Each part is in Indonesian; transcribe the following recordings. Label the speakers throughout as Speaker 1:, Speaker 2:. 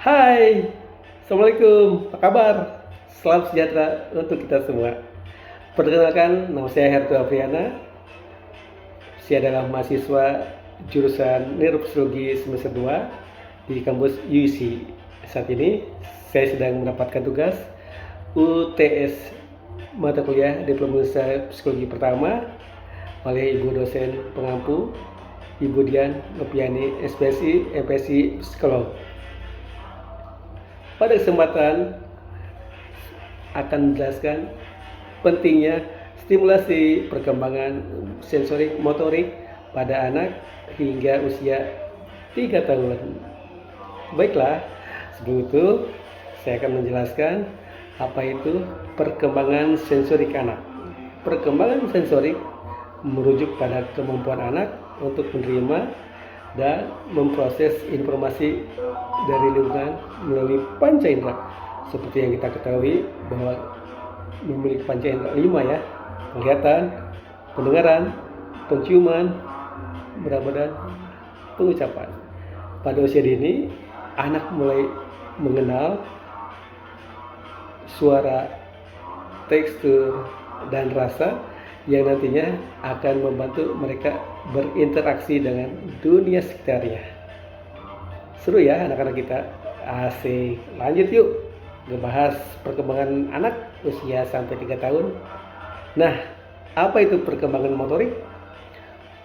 Speaker 1: Hai, Assalamualaikum, apa kabar? Salam sejahtera untuk kita semua. Perkenalkan, nama saya Hertu Afriana. Saya adalah mahasiswa jurusan Neuropsikologi semester 2 di kampus UIC. Saat ini, saya sedang mendapatkan tugas UTS mata kuliah Diploma Psikologi pertama oleh Ibu dosen pengampu, Ibu Dian Nopiani, SPSI, MPSI Psikolog. Pada kesempatan akan menjelaskan pentingnya stimulasi perkembangan sensorik motorik pada anak hingga usia 3 tahun. Baiklah, sebelum itu saya akan menjelaskan apa itu perkembangan sensorik anak. Perkembangan sensorik merujuk pada kemampuan anak untuk menerima dan memproses informasi dari lingkungan melalui panca indera. Seperti yang kita ketahui bahwa memiliki panca indera 5 ya, penglihatan, pendengaran, penciuman, berat badan, pengucapan. Pada usia dini, anak mulai mengenal suara, tekstur, dan rasa yang nantinya akan membantu mereka berinteraksi dengan dunia sekitarnya. Seru ya anak-anak kita. Asik. Lanjut yuk ngebahas perkembangan anak usia sampai 3 tahun. Nah, apa itu perkembangan motorik?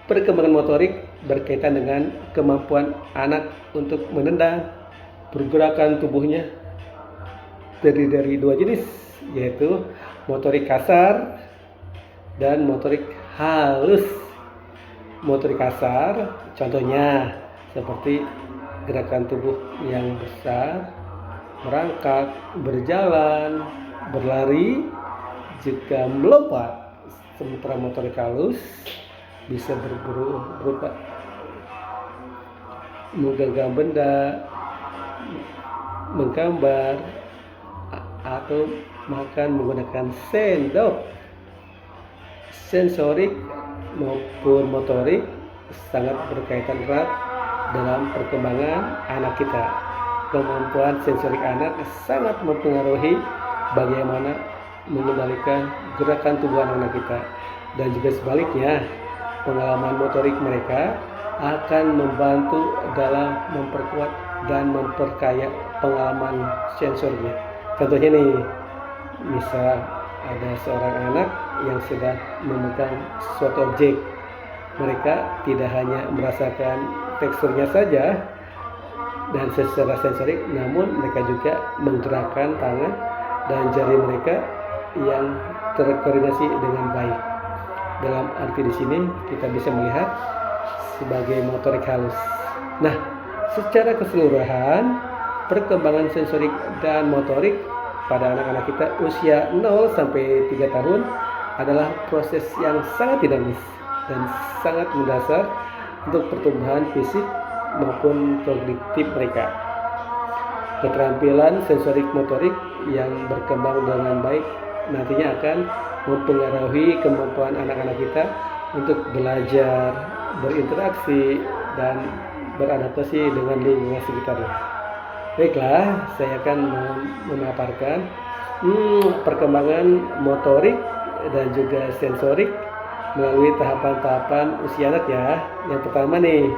Speaker 1: Perkembangan motorik berkaitan dengan kemampuan anak untuk menendang pergerakan tubuhnya terdiri dari 2 jenis, yaitu motorik kasar dan motorik halus. Motorik kasar contohnya seperti gerakan tubuh yang besar, merangkak, berjalan, berlari, juga melompat. Sementara motorik halus bisa berupa menggenggam benda, menggambar, atau makan menggunakan sendok. Sensorik maupun motorik sangat berkaitan erat dalam perkembangan anak kita. Kemampuan sensorik anak sangat mempengaruhi bagaimana mengendalikan gerakan tubuh anak kita, dan juga sebaliknya, pengalaman motorik mereka akan membantu dalam memperkuat dan memperkaya pengalaman sensornya. Contohnya nih, misal ada seorang anak yang sedang memegang suatu objek, mereka tidak hanya merasakan teksturnya saja dan secara sensorik, namun mereka juga menggerakkan tangan dan jari mereka yang terkoordinasi dengan baik. Dalam arti di sini kita bisa melihat sebagai motorik halus. Nah, secara keseluruhan perkembangan sensorik dan motorik pada anak-anak kita usia 0 sampai 3 tahun adalah proses yang sangat dinamis dan sangat mendasar untuk pertumbuhan fisik maupun kognitif mereka. Keterampilan sensorik motorik yang berkembang dengan baik nantinya akan mempengaruhi kemampuan anak-anak kita untuk belajar, berinteraksi, dan beradaptasi dengan lingkungan sekitarnya. Baiklah, saya akan memaparkan perkembangan motorik dan juga sensorik melalui tahapan-tahapan usia anak ya. Yang pertama nih,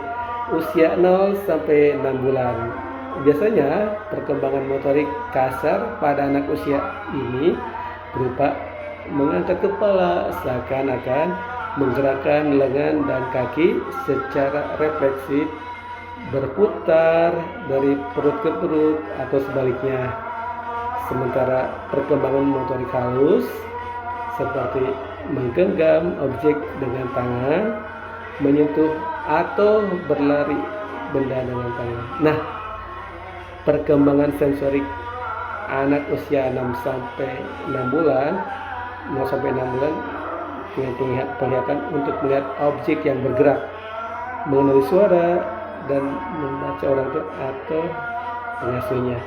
Speaker 1: usia 0 sampai 6 bulan. Biasanya perkembangan motorik kasar pada anak usia ini berupa mengangkat kepala seakan-akan menggerakkan lengan dan kaki secara refleksif, berputar dari perut ke perut atau sebaliknya. Sementara perkembangan motorik halus seperti menggenggam objek dengan tangan, menyentuh atau berlari benda dengan tangan. Nah, perkembangan sensorik anak usia 6 sampai 6 bulan, 0 sampai 6 bulan dengan penglihatan untuk melihat objek yang bergerak, mengenali suara, dan membaca orang tua atau pengasuhnya.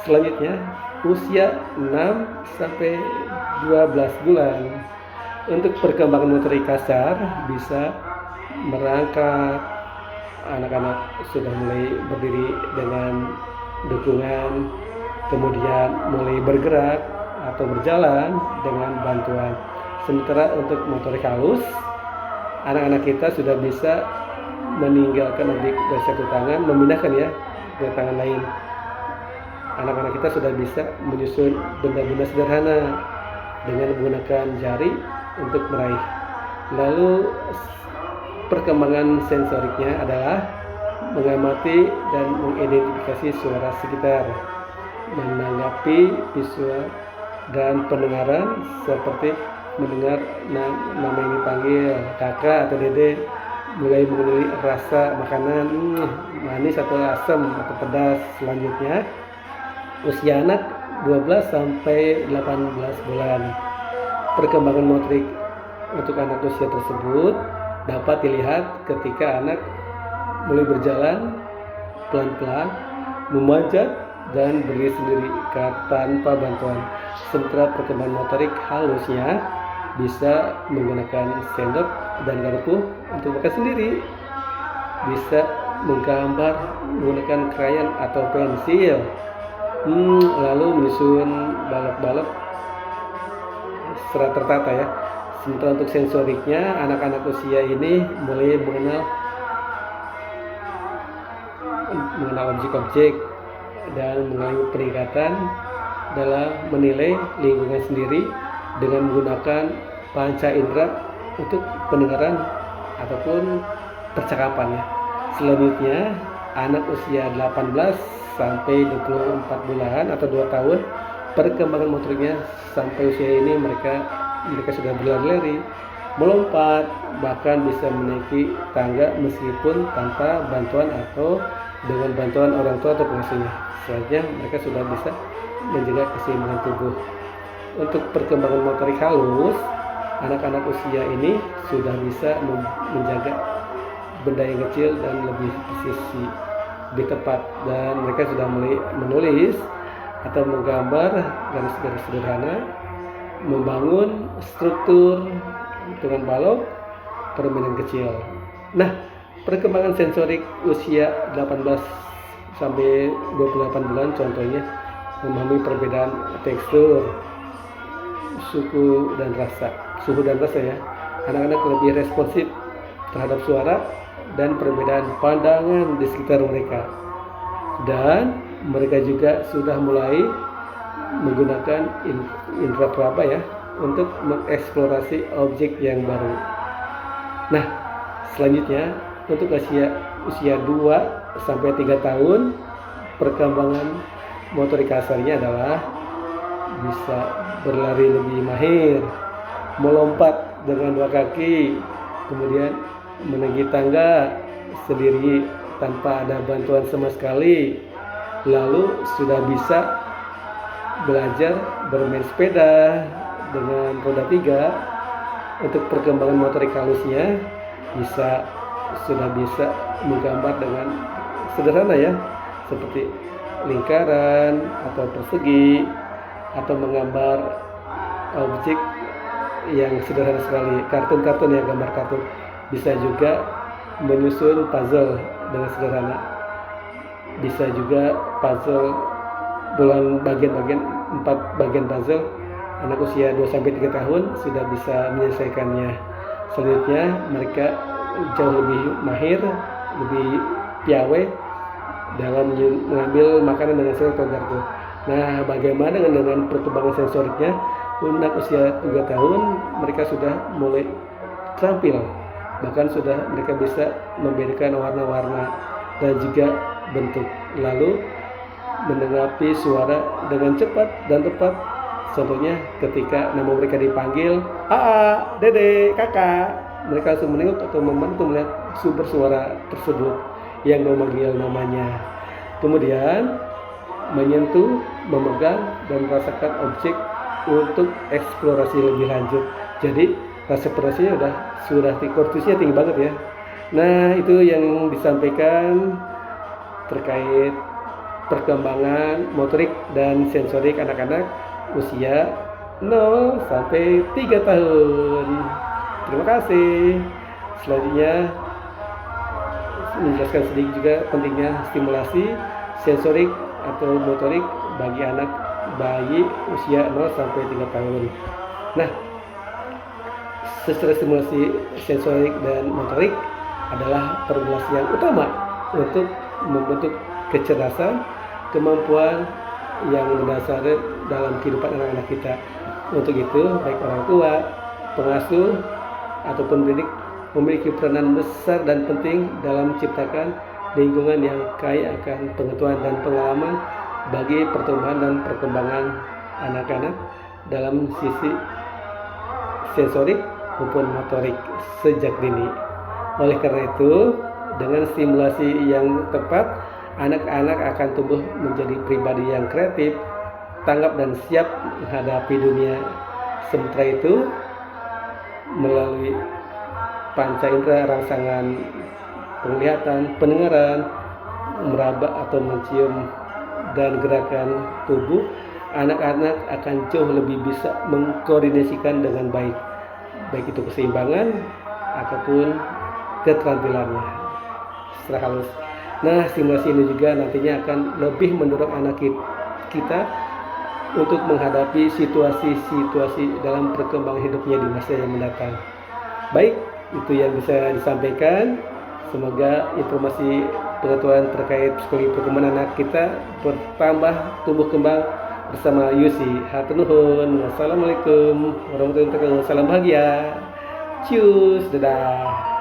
Speaker 1: Selanjutnya, usia 6 sampai 12 bulan. Untuk perkembangan motorik kasar bisa merangkak, anak-anak sudah mulai berdiri dengan dukungan, kemudian mulai bergerak atau berjalan dengan bantuan. Sementara untuk motorik halus, anak-anak kita sudah bisa meninggalkan objek dari satu tangan, memindahkan ya ke tangan lain. Anak-anak kita sudah bisa menyusun benda-benda sederhana dengan menggunakan jari untuk meraih. Lalu perkembangan sensoriknya adalah mengamati dan mengidentifikasi suara sekitar, menanggapi visual dan pendengaran seperti mendengar nama yang dipanggil kakak atau dede, mulai mengenali rasa makanan manis atau asam atau pedas. Selanjutnya usia anak 12 sampai 18 bulan. Perkembangan motorik untuk anak usia tersebut dapat dilihat ketika anak mulai berjalan pelan-pelan, memanjat dan berdiri sendiri tanpa bantuan. Sementara perkembangan motorik halusnya bisa menggunakan sendok dan garpu untuk makan sendiri, bisa menggambar menggunakan krayon atau pensil, lalu menyusun balok-balok secara tertata ya. Sementara untuk sensoriknya, anak-anak usia ini mulai mengenal objek-objek dan mengalami peningkatan dalam menilai lingkungan sendiri dengan menggunakan panca indera untuk pendengaran ataupun percakapan ya. Selanjutnya, anak usia 18 sampai 24 bulan atau 2 tahun, perkembangan motoriknya sampai usia ini mereka sudah berlari-lari, melompat, bahkan bisa menaiki tangga meskipun tanpa bantuan atau dengan bantuan orang tua atau pengasuhnya. Selanjutnya mereka sudah bisa menjaga keseimbangan tubuh. Untuk perkembangan motorik halus, anak-anak usia ini sudah bisa menjaga benda yang kecil dan lebih presisi, lebih tepat, dan mereka sudah mulai menulis atau menggambar garis-garis sederhana, membangun struktur dengan balok, permainan kecil. Nah, perkembangan sensorik usia 18 sampai 28 bulan contohnya memahami perbedaan tekstur, suhu dan rasa ya. Anak-anak lebih responsif terhadap suara dan perbedaan pandangan di sekitar mereka, dan mereka juga sudah mulai menggunakan indera peraba ya untuk mengeksplorasi objek yang baru. Nah, selanjutnya untuk usia 2 sampai 3 tahun, perkembangan motorik kasarnya adalah bisa berlari lebih mahir, melompat dengan 2 kaki, kemudian menaiki tangga sendiri tanpa ada bantuan sama sekali. Lalu sudah bisa belajar bermain sepeda dengan roda 3. Untuk perkembangan motorik halusnya sudah bisa menggambar dengan sederhana ya, seperti lingkaran atau persegi, atau menggambar objek yang sederhana sekali, kartun-kartun ya, gambar kartun. Bisa juga menyusun puzzle dengan sederhana, bisa juga puzzle dengan bagian-bagian 4 bagian puzzle. Anak usia 2-3 tahun sudah bisa menyelesaikannya. Selanjutnya mereka jauh lebih mahir, lebih piawai dalam mengambil makanan dengan sendok atau garpu. Nah, bagaimana dengan perkembangan sensoriknya? Anak usia 3 tahun mereka sudah mulai terampil, bahkan sudah mereka bisa membedakan warna-warna dan juga bentuk, lalu menanggapi suara dengan cepat dan tepat. Contohnya ketika nama mereka dipanggil, "Aa, Dede, Kakak," mereka langsung menengok atau membantu melihat sumber suara tersebut yang memanggil namanya. Kemudian menyentuh, memegang, dan merasakan objek untuk eksplorasi lebih lanjut. Jadi rasa eksplorasinya sudah kortisnya tinggi banget ya. Nah, itu yang disampaikan terkait perkembangan motorik dan sensorik anak-anak usia 0 sampai 3 tahun. Terima kasih. Selanjutnya menjelaskan sedikit juga pentingnya stimulasi sensorik atau motorik bagi anak bayi usia 0 sampai 3 tahun. Nah, secara stimulasi sensorik dan motorik adalah formulasi yang utama untuk membentuk kecerdasan, kemampuan yang mendasar dalam kehidupan anak-anak kita. Untuk itu, baik orang tua, pengasuh, ataupun pendidik memiliki peranan besar dan penting dalam menciptakan lingkungan yang kaya akan pengetahuan dan pengalaman bagi pertumbuhan dan perkembangan anak-anak dalam sisi sensorik maupun motorik sejak dini. Oleh karena itu, dengan stimulasi yang tepat, anak-anak akan tumbuh menjadi pribadi yang kreatif, tanggap dan siap menghadapi dunia. Sementara itu, melalui panca indera rangsangan penglihatan, pendengaran, meraba atau mencium dan gerakan tubuh, anak-anak akan jauh lebih bisa mengkoordinasikan dengan baik itu keseimbangan ataupun keterampilannya secara halus. Nah, stimulasi ini juga nantinya akan lebih mendorong anak kita untuk menghadapi situasi-situasi dalam perkembangan hidupnya di masa yang mendatang. Baik, itu yang bisa disampaikan. Semoga informasi pengetahuan terkait psikologi perkembangan anak kita bertambah tumbuh kembang bersama Yusi. Hatur nuhun. Wassalamualaikum warahmatullahi wabarakatuh. Salam bahagia. Cius, dadah.